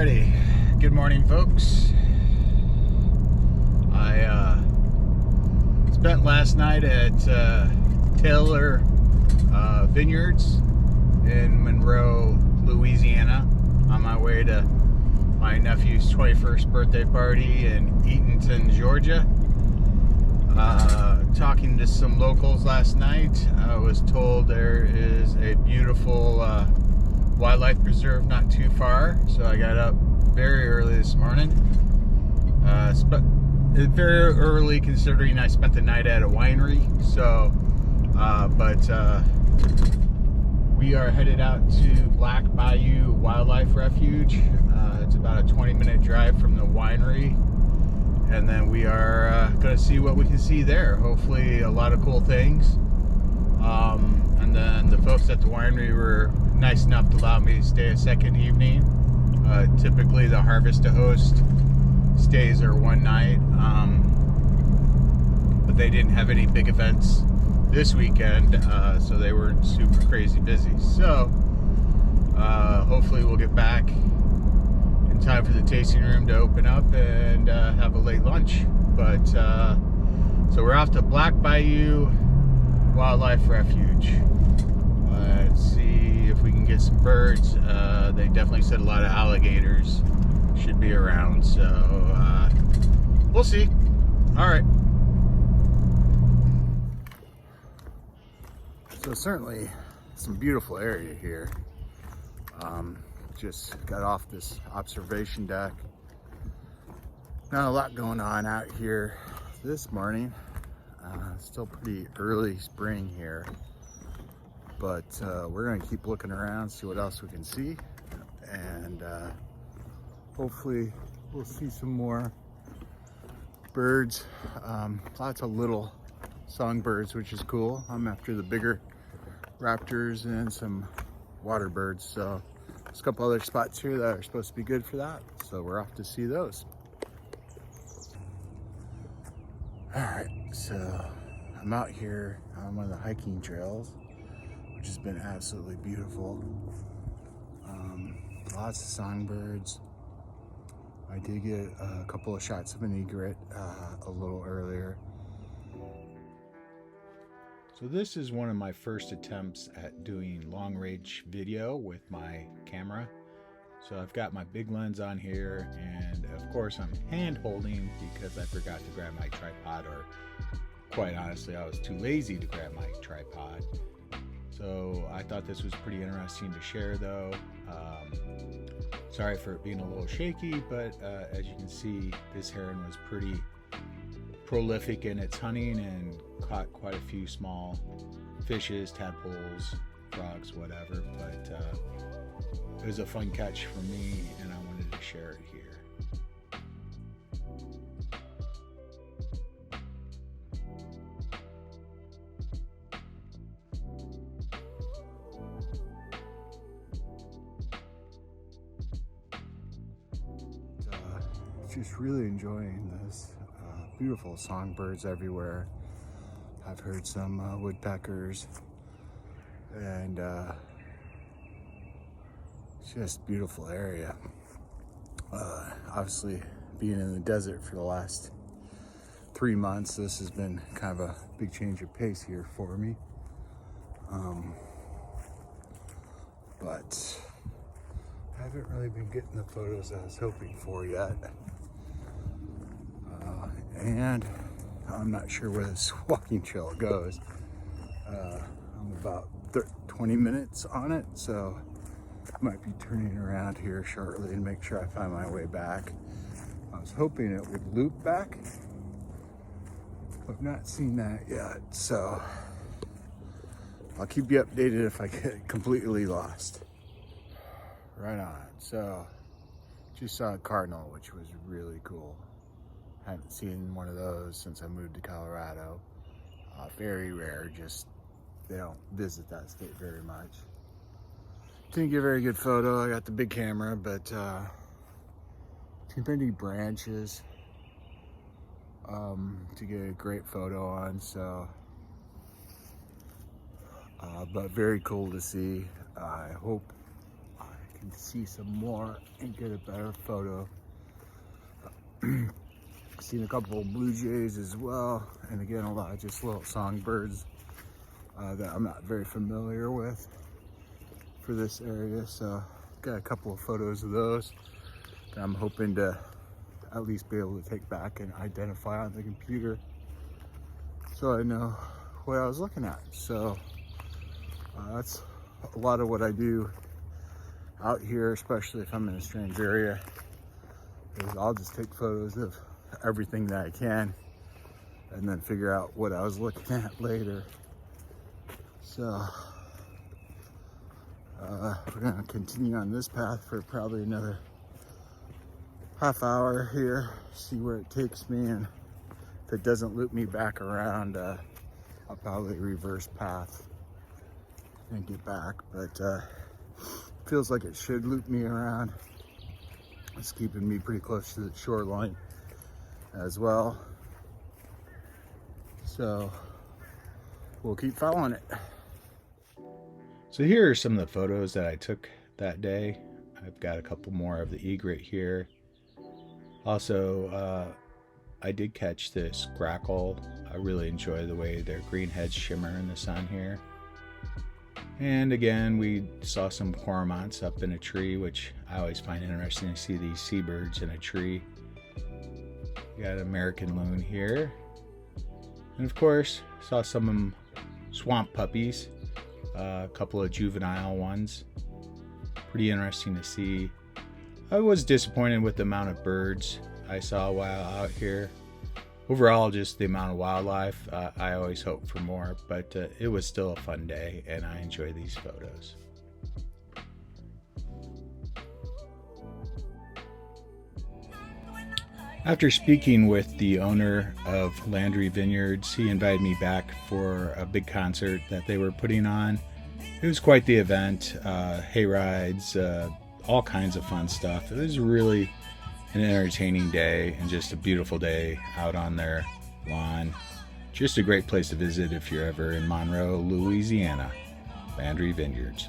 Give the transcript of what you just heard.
Alrighty, good morning folks. I spent last night at Taylor Vineyards in Monroe, Louisiana, on my way to my nephew's 21st birthday party in Eatonton, Georgia. Talking to some locals last night, I was told there is a beautiful wildlife preserve not too far, so I got up very early this morning. Very early considering I spent the night at a winery. So, we are headed out to Black Bayou Wildlife Refuge. It's about a 20-minute drive from the winery, and then we are going to see what we can see there. Hopefully, a lot of cool things. And then the folks at the winery were nice enough to allow me to stay a second evening. Typically the harvest to host stays are one night, but they didn't have any big events this weekend, so they weren't super crazy busy. So hopefully we'll get back in time for the tasting room to open up and have a late lunch. But so we're off to Black Bayou Wildlife Refuge. Let's see if we can get some birds. They definitely said a lot of alligators should be around, so we'll see. All right. So certainly some beautiful area here. Just got off this observation deck. Not a lot going on out here this morning. Still pretty early spring here, but we're gonna keep looking around, see what else we can see, and hopefully we'll see some more birds. Lots of little songbirds, which is cool. I'm after the bigger raptors and some water birds, so there's a couple other spots here that are supposed to be good for that, so we're off to see those. All right, so I'm out here on one of the hiking trails, which has been absolutely beautiful. Lots of songbirds. I did get a couple of shots of an egret a little earlier. So this is one of my first attempts at doing long range video with my camera. So I've got my big lens on here, and of course I'm hand holding because I forgot to grab my tripod, or quite honestly I was too lazy to grab my tripod. So I thought this was pretty interesting to share though. Sorry for it being a little shaky, but as you can see, this heron was pretty prolific in its hunting and caught quite a few small fishes, tadpoles, frogs, whatever. But it was a fun catch for me, and I wanted to share it here. Just really enjoying this. Beautiful songbirds everywhere. I've heard some woodpeckers, and it's just beautiful area. Obviously being in the desert for the last 3 months, this has been kind of a big change of pace here for me. But I haven't really been getting the photos I was hoping for yet. And I'm not sure where this walking trail goes. I'm about 20 minutes on it, so I might be turning around here shortly and make sure I find my way back. I was hoping it would loop back. I've not seen that yet, so I'll keep you updated if I get completely lost. Right on. So just saw a cardinal, which was really cool. Haven't seen one of those since I moved to Colorado. Very rare, just they don't visit that state very much. Didn't get a very good photo. I got the big camera, but too many branches to get a great photo on, so but very cool to see. I hope I can see some more and get a better photo. Seen a couple of blue jays as well, and again a lot of just little songbirds that I'm not very familiar with for this area. So got a couple of photos of those that I'm hoping to at least be able to take back and identify on the computer so I know what I was looking at. So that's a lot of what I do out here, especially if I'm in a strange area, is I'll just take photos of everything that I can and then figure out what I was looking at later. So we're gonna continue on this path for probably another half hour here, see where it takes me, and if it doesn't loop me back around, I'll probably reverse path and get back, but feels like it should loop me around. It's keeping me pretty close to the shoreline as well, so we'll keep following it. So here are some of the photos that I took that day. I've got a couple more of the egret here. Also, I did catch this grackle. I really enjoy the way their green heads shimmer in the sun here. And again, we saw some cormorants up in a tree, which I always find interesting to see these seabirds in a tree. We got American loon here. And of course, saw some swamp puppies, a couple of juvenile ones. Pretty interesting to see. I was disappointed with the amount of birds I saw while out here. Overall, just the amount of wildlife. I always hope for more, but it was still a fun day, and I enjoy these photos. After speaking with the owner of Landry Vineyards, he invited me back for a big concert that they were putting on. It was quite the event, hay rides, all kinds of fun stuff. It was really an entertaining day and just a beautiful day out on their lawn. Just a great place to visit if you're ever in Monroe, Louisiana. Landry Vineyards.